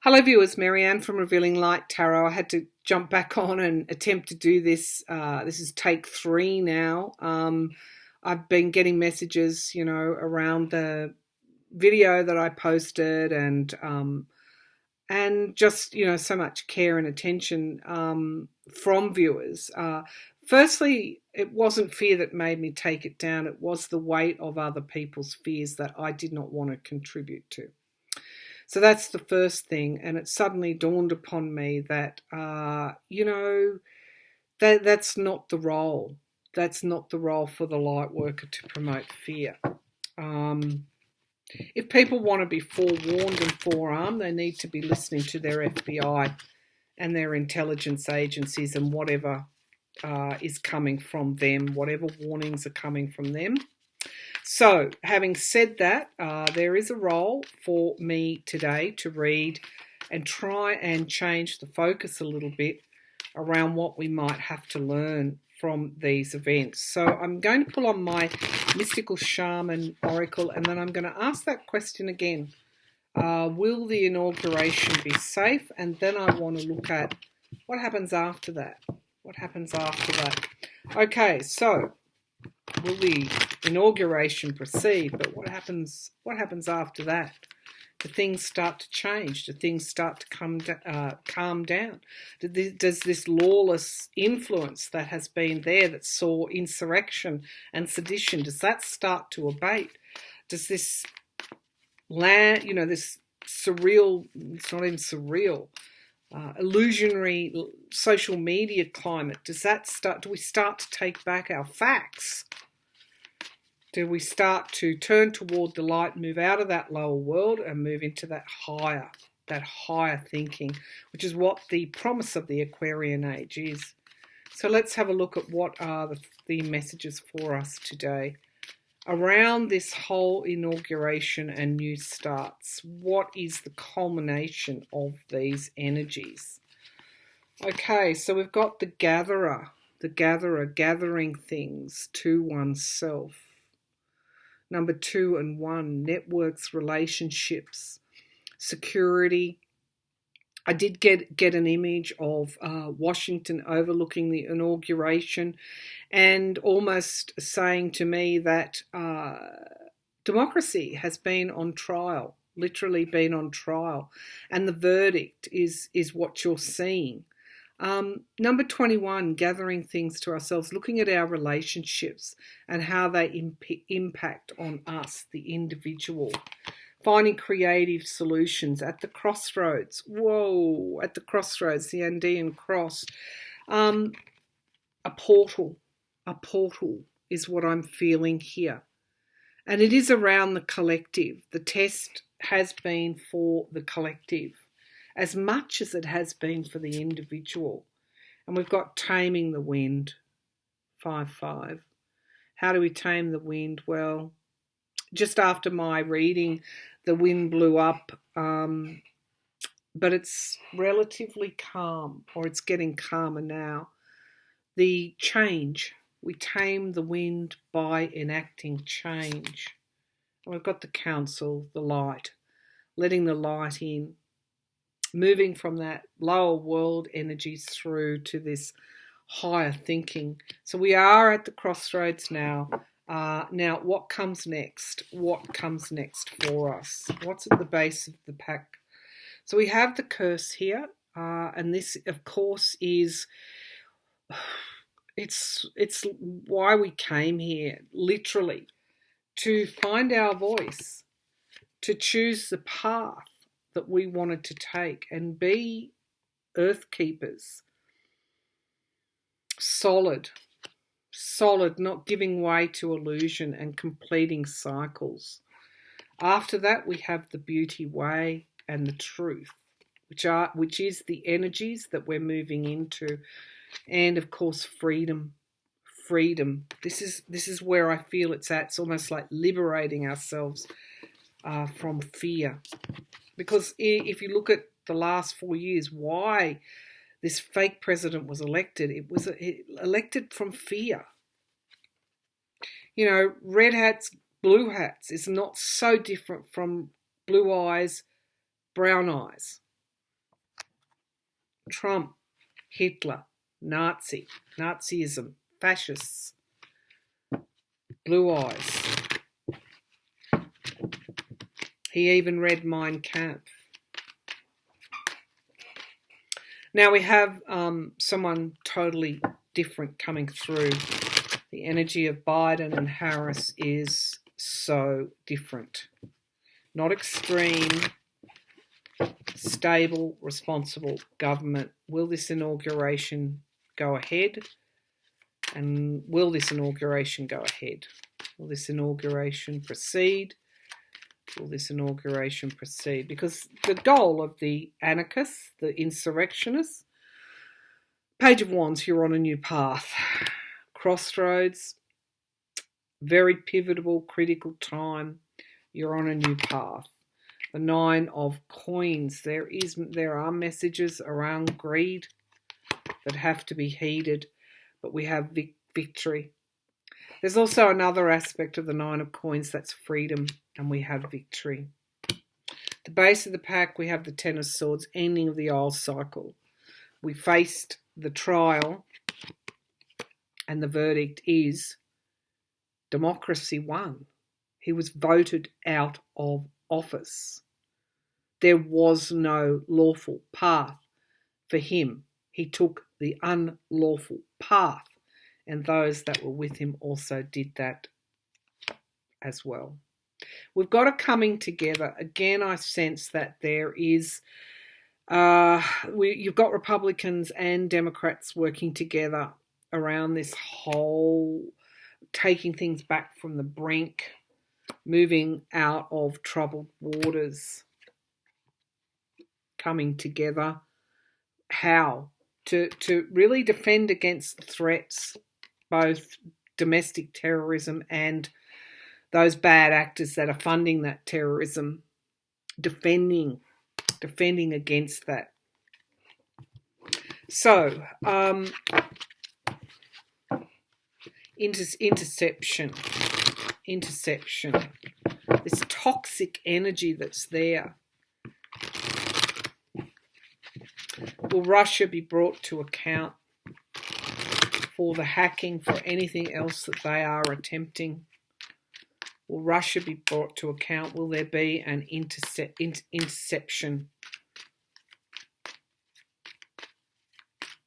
Hello viewers, Marianne from Revealing Light Tarot. I had to jump back on and attempt to do this. This is take 3 now. I've been getting messages, around the video that I posted and just, so much care and attention from viewers. Firstly, it wasn't fear that made me take it down. It was the weight of other people's fears that I did not want to contribute to. So that's the first thing, and it suddenly dawned upon me that, that's not the role. That's not the role for the light worker to promote fear. If people want to be forewarned and forearmed, they need to be listening to their FBI and their intelligence agencies and whatever is coming from them, whatever warnings are coming from them. So, having said that, there is a role for me today to read and try and change the focus a little bit around what we might have to learn from these events. So I'm going to pull on my Mystical Shaman Oracle, and then I'm going to ask that question again. Will the inauguration be safe? And then I want to look at what happens after that. What happens after that? Okay, so will the inauguration proceed? But what happens after that? Do things start to change? Do things start to calm down? Does this lawless influence that has been there, that saw insurrection and sedition, does that start to abate? Does this this surreal, it's not even surreal, illusionary social media climate, do we start to take back our facts? Do we start to turn toward the light, move out of that lower world and move into that higher thinking, which is what the promise of the Aquarian age is. So let's have a look at what are the messages for us today around this whole inauguration and new starts. What is the culmination of these energies? Okay, so we've got the gatherer gathering things to oneself. Number 2 and 1, networks, relationships, security. I did get an image of Washington overlooking the inauguration and almost saying to me that democracy has been on trial, literally been on trial, and the verdict is what you're seeing. Number 21, gathering things to ourselves, looking at our relationships and how they impact on us, the individual. Finding creative solutions at the crossroads. Whoa, at the crossroads, the Andean cross. A portal is what I'm feeling here. And it is around the collective. The test has been for the collective as much as it has been for the individual. And we've got taming the wind, 5-5. How do we tame the wind? Well, just after my reading, the wind blew up, but it's relatively calm, or it's getting calmer now. The change, we tame the wind by enacting change. And we've got the council, the light, letting the light in, moving from that lower world energies through to this higher thinking. So we are at the crossroads now. Now, what comes next? What comes next for us? What's at the base of the pack? So we have the curse here, and this, of course, is it's why we came here, literally, to find our voice, to choose the path that we wanted to take and be earth keepers. Solid, not giving way to illusion and completing cycles. After that, we have the beauty way and the truth, which is the energies that we're moving into, and of course freedom. This is where I feel it's at. It's almost like liberating ourselves from fear. Because if you look at the last 4 years, why this fake president was elected, it was elected from fear. Red hats, blue hats is not so different from blue eyes, brown eyes. Trump, Hitler, Nazism, fascists, blue eyes. He even read Mein Kampf. Now we have someone totally different coming through. The energy of Biden and Harris is so different. Not extreme, stable, responsible government. Will this inauguration go ahead? And will this inauguration go ahead? Will this inauguration proceed? Will this inauguration proceed? Because the goal of the anarchists, the insurrectionists, Page of Wands, you're on a new path. Crossroads, very pivotal, critical time. You're on a new path. The Nine of Coins. There are messages around greed that have to be heeded, but we have victory. There's also another aspect of the Nine of Coins, that's freedom, and we have victory. The base of the pack, we have the Ten of Swords, ending of the old cycle. We faced the trial, and the verdict is democracy won. He was voted out of office. There was no lawful path for him. He took the unlawful path, and those that were with him also did that as well. We've got a coming together. Again, I sense that there is, you've got Republicans and Democrats working together around this whole taking things back from the brink, moving out of troubled waters, coming together. How? To really defend against the threats, both domestic terrorism and those bad actors that are funding that terrorism, defending against that. So, interception, this toxic energy that's there. Will Russia be brought to account for the hacking, for anything else that they are attempting? Will Russia be brought to account? Will there be an interception,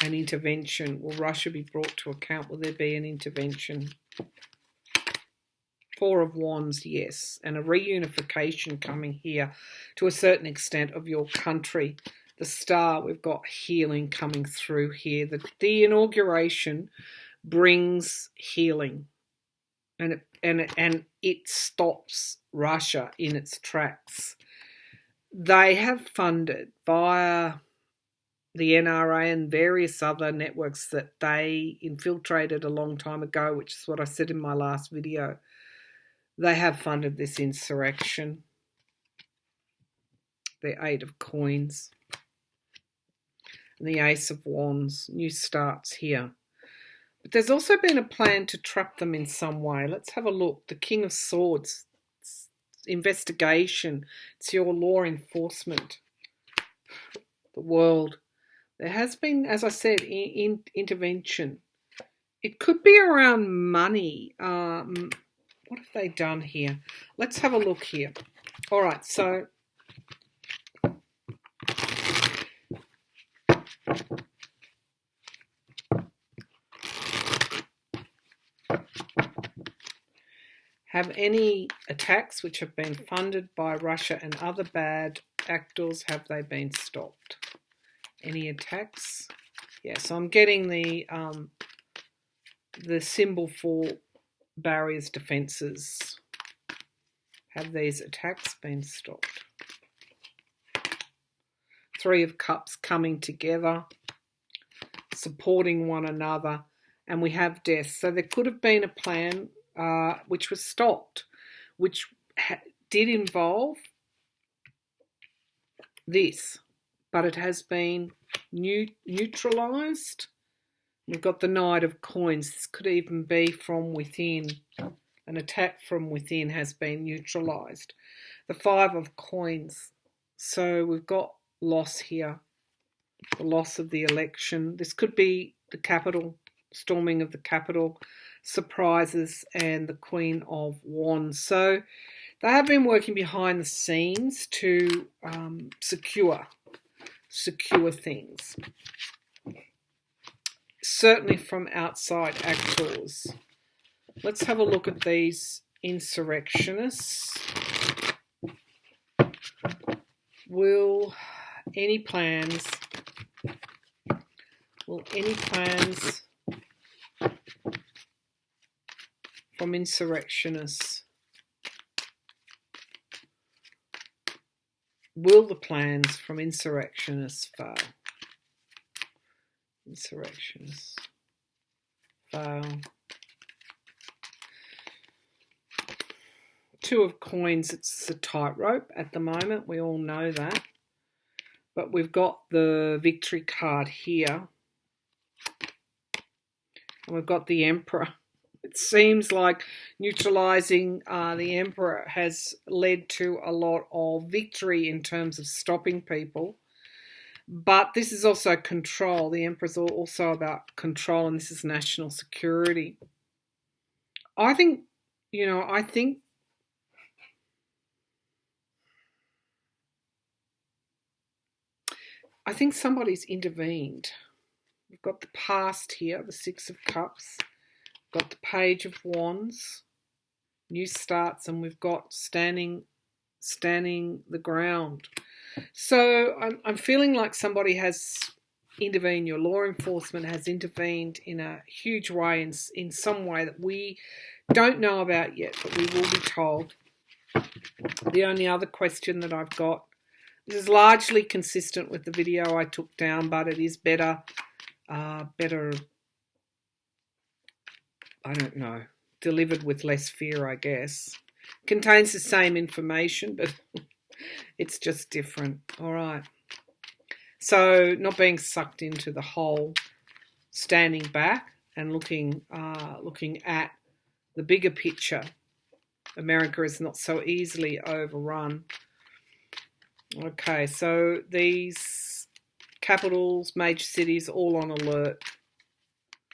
an intervention? Will Russia be brought to account? Will there be an intervention? Four of Wands, yes, and a reunification coming here to a certain extent of your country. The Star, we've got healing coming through here. The inauguration brings healing, and it stops Russia in its tracks. They have funded via the NRA and various other networks that they infiltrated a long time ago, which is what I said in my last video. They have funded this insurrection. The Eight of Coins. And the Ace of Wands, new starts here. But there's also been a plan to trap them in some way. Let's have a look. The King of Swords, it's investigation. It's your law enforcement. The World. There has been, as I said, intervention. It could be around money. What have they done here? Let's have a look here. All right, so have any attacks which have been funded by Russia and other bad actors, have they been stopped? Any attacks? Yeah, so I'm getting the symbol for barriers, defences. Have these attacks been stopped? Three of Cups coming together, supporting one another, and we have death. So there could have been a plan which was stopped, which did involve this, but it has been neutralised. We've got the Knight of Coins. This could even be from within. An attack from within has been neutralised. The Five of Coins. So we've got loss here. the loss of the election. This could be the Capitol, storming of the Capitol, surprises, and the Queen of Wands. So they have been working behind the scenes to secure things. Certainly from outside actors. Let's have a look at these insurrectionists. Will any plans from insurrectionists, will the plans from insurrectionists fail? Insurrectionists fail. Two of Coins, it's a tightrope at the moment. We all know that. But we've got the Victory card here. And we've got the Emperor. It seems like neutralising the Emperor has led to a lot of victory in terms of stopping people. But this is also control. The Emperor's also about control, and this is national security. I think somebody's intervened. We've got the past here, the Six of Cups. We've got the Page of Wands, new starts, and we've got standing the ground. So I'm feeling like somebody has intervened. Your law enforcement has intervened in a huge way, in some way that we don't know about yet, but we will be told. The only other question that I've got, this is largely consistent with the video I took down, but it is better, I don't know, delivered with less fear, I guess. Contains the same information, but it's just different. All right. So not being sucked into the whole, standing back and looking at the bigger picture. America is not so easily overrun. Okay, so these capitals, major cities, all on alert.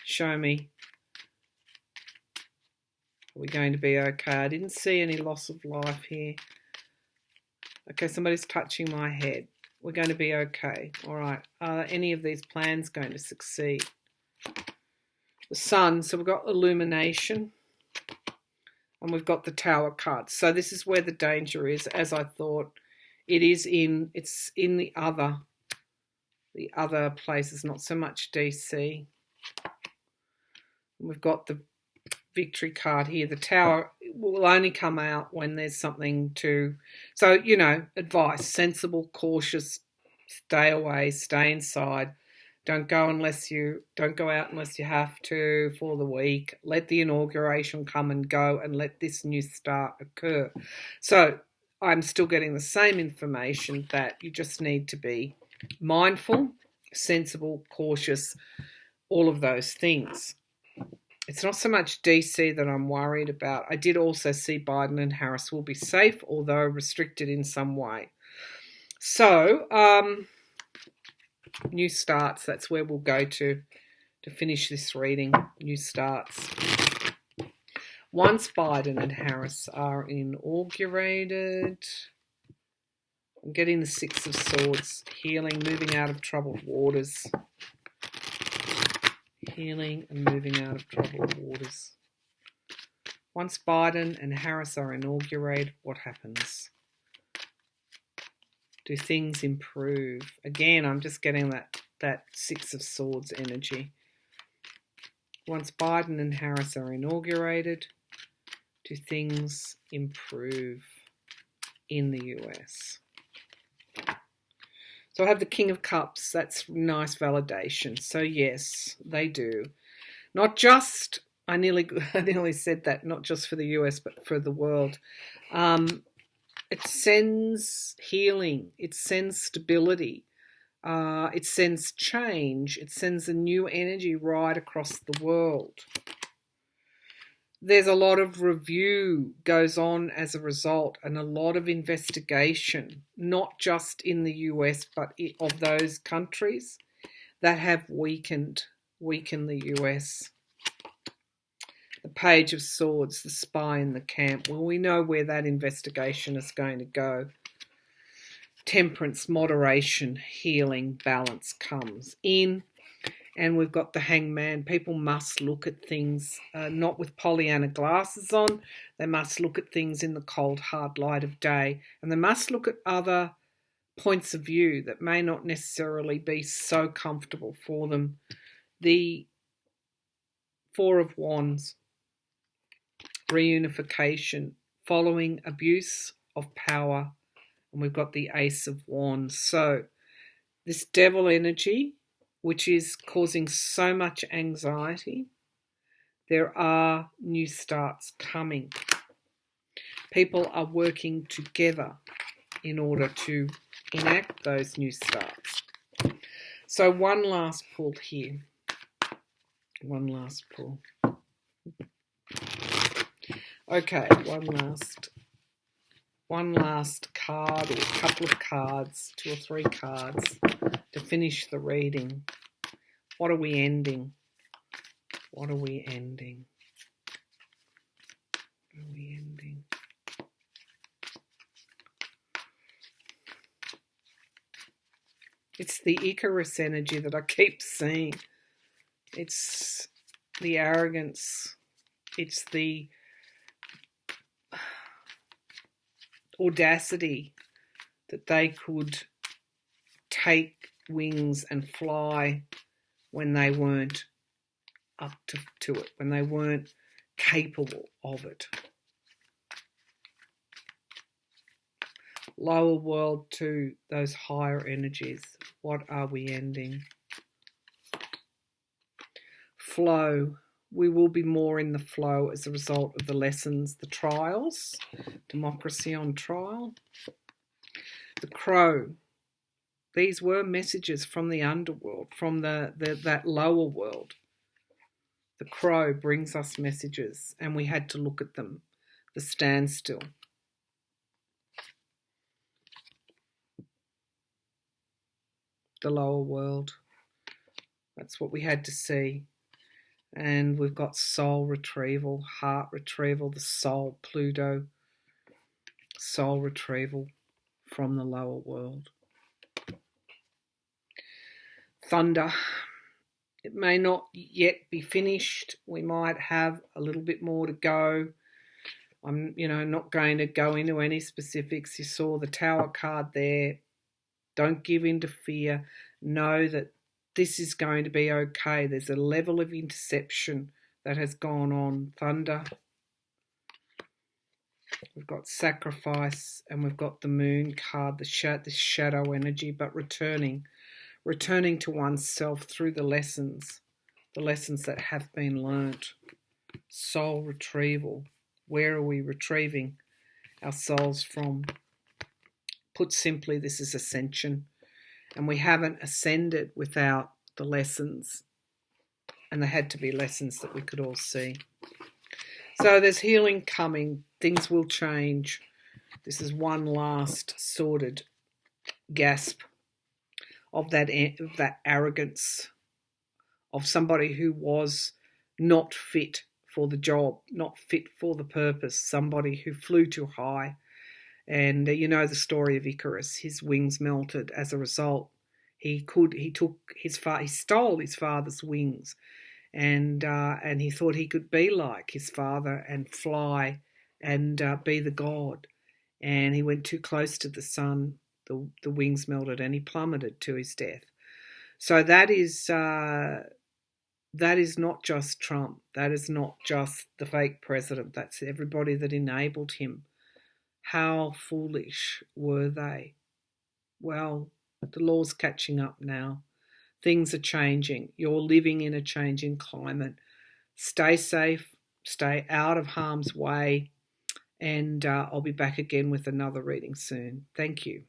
Show me. Are we going to be okay? I didn't see any loss of life here. Okay, somebody's touching my head. We're going to be okay. All right. Are any of these plans going to succeed? The Sun. So we've got illumination. And we've got the Tower card. So this is where the danger is, as I thought. It's in the other places, not so much DC. We've got the Victory card here. The Tower will only come out when there's something to, so, advice, sensible, cautious, stay away, stay inside. Don't go out unless you have to for the week. Let the inauguration come and go, and let this new start occur. So I'm still getting the same information, that you just need to be mindful, sensible, cautious, all of those things. It's not so much DC that I'm worried about. I did also see Biden and Harris will be safe, although restricted in some way. So, new starts, that's where we'll go to finish this reading. New starts. Once Biden and Harris are inaugurated, I'm getting the Six of Swords, healing, moving out of troubled waters. Healing and moving out of troubled waters. Once Biden and Harris are inaugurated, what happens? Do things improve? Again, I'm just getting that Six of Swords energy. Once Biden and Harris are inaugurated, do things improve in the US? So I have the King of Cups. That's nice validation. So yes, they do. Not just, I nearly said that, not just for the US, but for the world. It sends healing. It sends stability. It sends change. It sends a new energy right across the world. there's a lot of review goes on as a result, and a lot of investigation, not just in the US, but of those countries that have weakened the US. The Page of Swords, the spy in the camp. Well, we know where that investigation is going to go. Temperance, moderation, healing, balance comes in. And we've got the Hangman. People must look at things not with Pollyanna glasses on. They must look at things in the cold, hard light of day. And they must look at other points of view that may not necessarily be so comfortable for them. The Four of Wands, reunification, following abuse of power. And we've got the Ace of Wands. So this devil energy, which is causing so much anxiety, there are new starts coming. People are working together in order to enact those new starts. So one last pull here. One last pull. Okay, one last card, or a couple of cards, 2 or 3 cards to finish the reading. What are we ending? What are we ending? What are we ending? It's the Icarus energy that I keep seeing. It's the arrogance. It's the audacity that they could take wings and fly when they weren't up to it, when they weren't capable of it. Lower world to those higher energies. What are we ending? Flow. We will be more in the flow as a result of the lessons, the trials, democracy on trial. The Crow. These were messages from the underworld, from that lower world. The Crow brings us messages, and we had to look at them. The Standstill. The lower world. That's what we had to see. And we've got soul retrieval, heart retrieval, the soul, Pluto, soul retrieval from the lower world. Thunder. It may not yet be finished. We might have a little bit more to go. I'm, not going to go into any specifics. You saw the Tower card there. Don't give in to fear. Know that this is going to be okay. There's a level of interception that has gone on. Thunder. We've got sacrifice, and we've got the Moon card, the shadow energy, but returning to oneself through the lessons that have been learnt. Soul retrieval. Where are we retrieving our souls from? Put simply, this is ascension. And we haven't ascended without the lessons. And there had to be lessons that we could all see. So there's healing coming. Things will change. This is one last sorted gasp of that arrogance of somebody who was not fit for the job, not fit for the purpose, somebody who flew too high. And you know the story of Icarus. His wings melted as a result. He stole his father's wings, and he thought he could be like his father and fly and be the god. And he went too close to the sun. The wings melted, and he plummeted to his death. So that is not just Trump. That is not just the fake president. That's everybody that enabled him. How foolish were they? Well, the law's catching up now. Things are changing. You're living in a changing climate. Stay safe. Stay out of harm's way. And I'll be back again with another reading soon. Thank you.